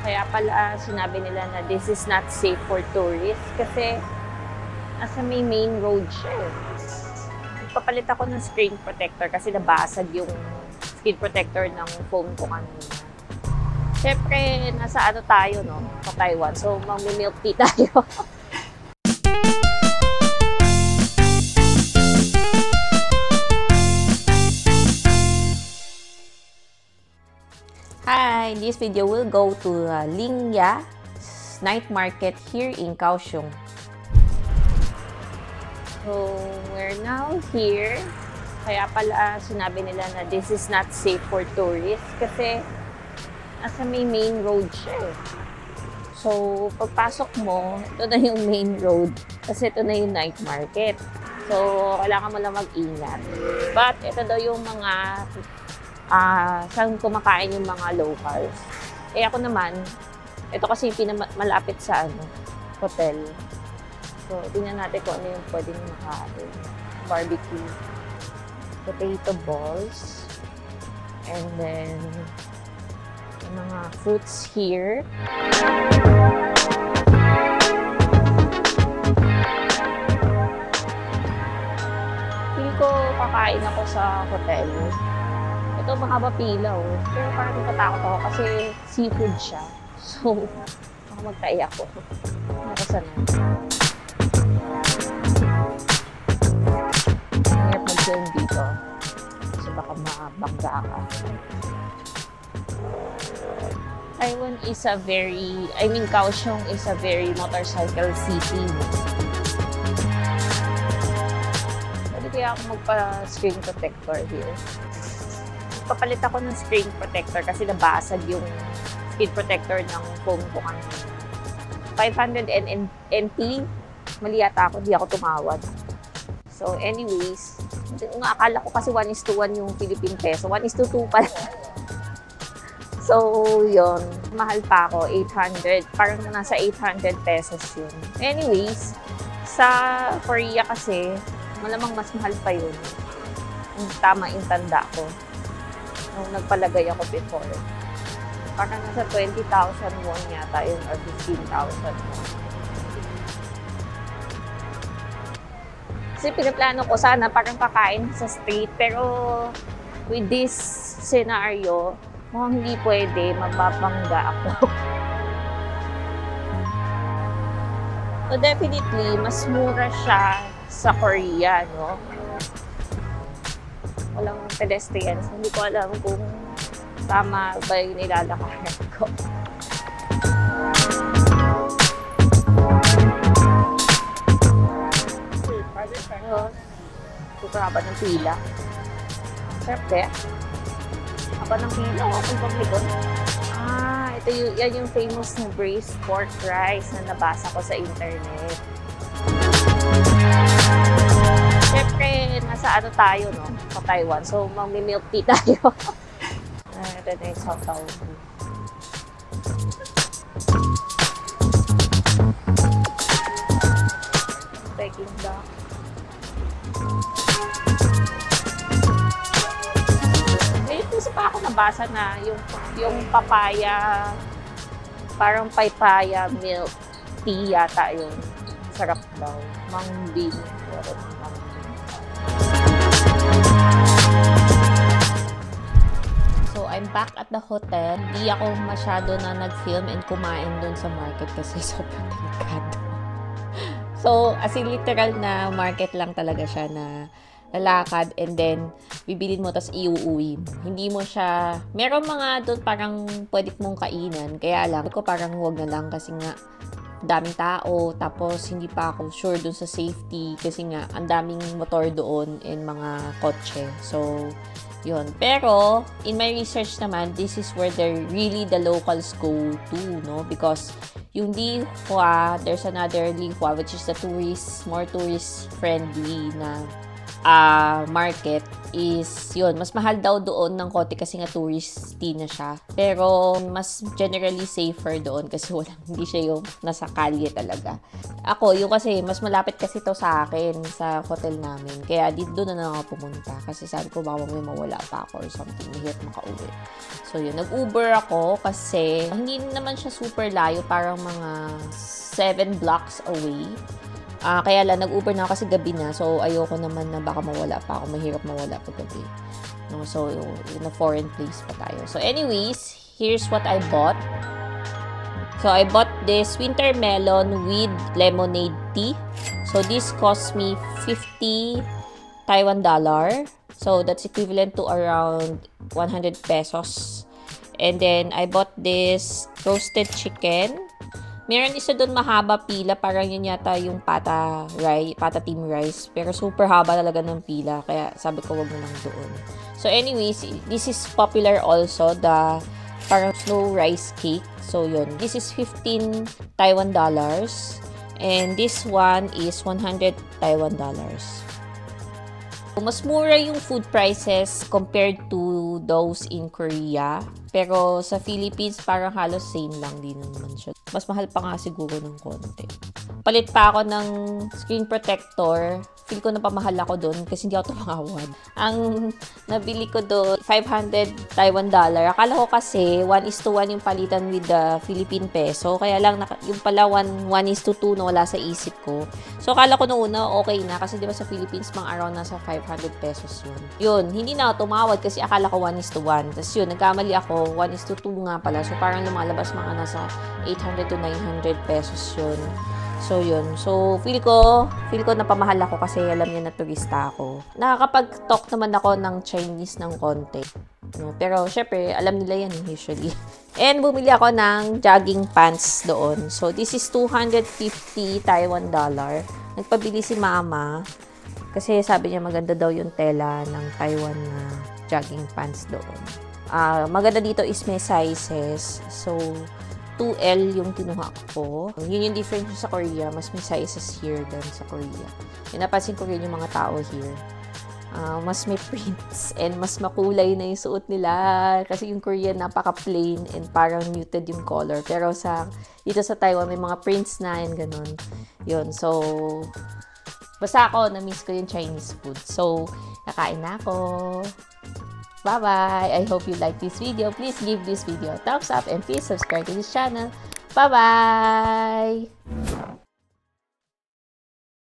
Kaya pala sinabi nila na this is not safe for tourists kasi nasa may main road siya eh. Papalit ako ng screen protector kasi nabasag yung screen protector ng phone ko kanina. Siyempre, nasa ano tayo, no? Sa Taiwan. So, mag-milk tea tayo. Hi! This video will go to Lingya night market here in Kaohsiung. So, we're now here. Kaya pala sinabi nila na this is not safe for tourists kasi nasa may main road siya eh. So, pagpasok mo, ito na yung main road kasi ito na yung night market. So, kailangan mo lang mag-ingat. But, ito daw yung mga saan kumakain yung mga locals. Eh ako naman, ito kasi yung malapit sa hotel. So, tingnan natin kung ano yung pwedeng makain. Barbecue, potato balls, and then yung mga fruits here. Feel ko kakain ako sa hotel. Ito mahaba pila oh. Pero parang natatakot ako kasi seafood siya. So, baka magtaya ako. Nakasanay. Hirap mag-film dito. Kasi baka mabangga ka. Taiwan is a very, Kaohsiung is a very motorcycle city. Pwede kaya ako magpa-screen protector here. Papalit ako ng screen protector kasi nabasag yung screen protector ng phone ko kanina. 500 NT. Mali yata ako, di ako tumawad. So anyways, akala ko kasi 1:1 yung Philippine peso. 1:2 pala. So yun, mahal pa ako, 800. Parang nasa 800 pesos yun. Anyways, sa Korea kasi, malamang mas mahal pa yun. Tama yung tanda ko. Nung nagpalagay ako before. Parang nasa 20,000 won yata yun or 15,000 won. Kasi pinaplano ko sana parang kakain sa street. Pero with this scenario, mukhang hindi pwede, mababangga ako. So definitely, mas mura siya sa Korea, no? Walang pedestrians. Hindi ko alam kung tama ba yung nilalakaran ko. Super haba ng pila. Sarap kaya? Haba ng pila o kung paglikod? Ito yan yung famous na braised pork rice na nabasa ko sa internet. Siyempre, nasa tayo, no? Sa Taiwan. So, mag-milk tea tayo. Ito na yung sautaw. Peking duck. Ngayon, kasi pa ako nabasa na yung papaya, parang papaya milk tea yata yun. Sarap daw. Mangbin. So, I'm back at the hotel. Hindi ako masyado na nag-film and kumain doon sa market kasi sobrang delikado. So, as in literal na market lang talaga siya na lalakad and then bibilin mo tapos iuuwi. Hindi mo siya, meron mga doon parang pwede mong kainan. Kaya lang, ko parang huwag na lang kasi nga daming tao, tapos hindi pa ako sure dun sa safety kasi nga ang daming motor doon and mga kotse. So, yun. Pero, in my research naman, this is where the locals go to, no? Because yung Li Hua, there's another Li Hua which is the more tourist friendly na market is yun, mas mahal daw doon ng konti kasi nga touristy na siya. Pero mas generally safer doon kasi hindi siya yung nasa kalye talaga. Ako, yung kasi mas malapit kasi to sa akin sa hotel namin. Kaya dito na lang ako pumunta kasi sabi ko baka may mawala pa ako or something. Mahirap makauwi. So yun, nag-Uber ako kasi hindi naman siya super layo, parang mga 7 blocks away. Kaya lang, nag-Uber na ako kasi gabi na. So, ayoko naman na baka mawala pa ako. Mahirap mawala pag gabi. No? So, in a foreign place pa tayo. So, anyways, here's what I bought. So, I bought this winter melon with lemonade tea. So, this cost me 50 Taiwan dollar. So, that's equivalent to around 100 pesos. And then, I bought this roasted chicken. Meron isa doon mahaba pila, parang yun yata yung pata team rice. Pero super haba talaga ng pila, kaya sabi ko wag mo lang doon. So anyways, this is popular also, the parang snow rice cake. So yun, this is 15 Taiwan dollars. And this one is 100 Taiwan dollars. Mas mura yung food prices compared to those in Korea. Pero sa Philippines, parang halos same lang din naman siya. Mas mahal pa nga siguro ng konti. Palit pa ako ng screen protector. Feel ko na pamahal ako doon kasi hindi ako tumawad. Ang nabili ko doon, 500 Taiwan dollar. Akala ko kasi 1:1 yung palitan with the Philippine peso. Kaya lang yung pala 1:2 na wala sa isip ko. So akala ko noong una okay na kasi di ba sa Philippines mga around nasa 500 pesos yun. Yun, hindi na ako tumawad kasi akala ko 1:1. Tapos yun, nagkamali ako, 1:2 nga pala. So parang lumalabas mga nasa 800 to 900 pesos yun. So, yun. So, feel ko napamahal ako kasi alam niya na turista ako. Nakakapag-talk naman ako ng Chinese ng konti. No? Pero, syempre, alam nila yan usually. And, bumili ako ng jogging pants doon. So, this is 250 Taiwan dollar. Nagpabili si mama kasi sabi niya maganda daw yung tela ng Taiwan na jogging pants doon. Maganda dito is may sizes. So, 2L yung kinuha ko. Yun yung difference sa Korea. Mas may sizes here than sa Korea. Yung napansin ko rin yung mga tao here. Mas may prints and mas makulay na yung suot nila. Kasi yung Korean napaka-plain and parang muted yung color. Pero dito sa Taiwan may mga prints na and ganun. Yun. So, basta ako, na-miss ko yung Chinese food. So, kakain na ako. Bye-bye! I hope you like this video. Please give this video a thumbs up and please subscribe to this channel. Bye-bye!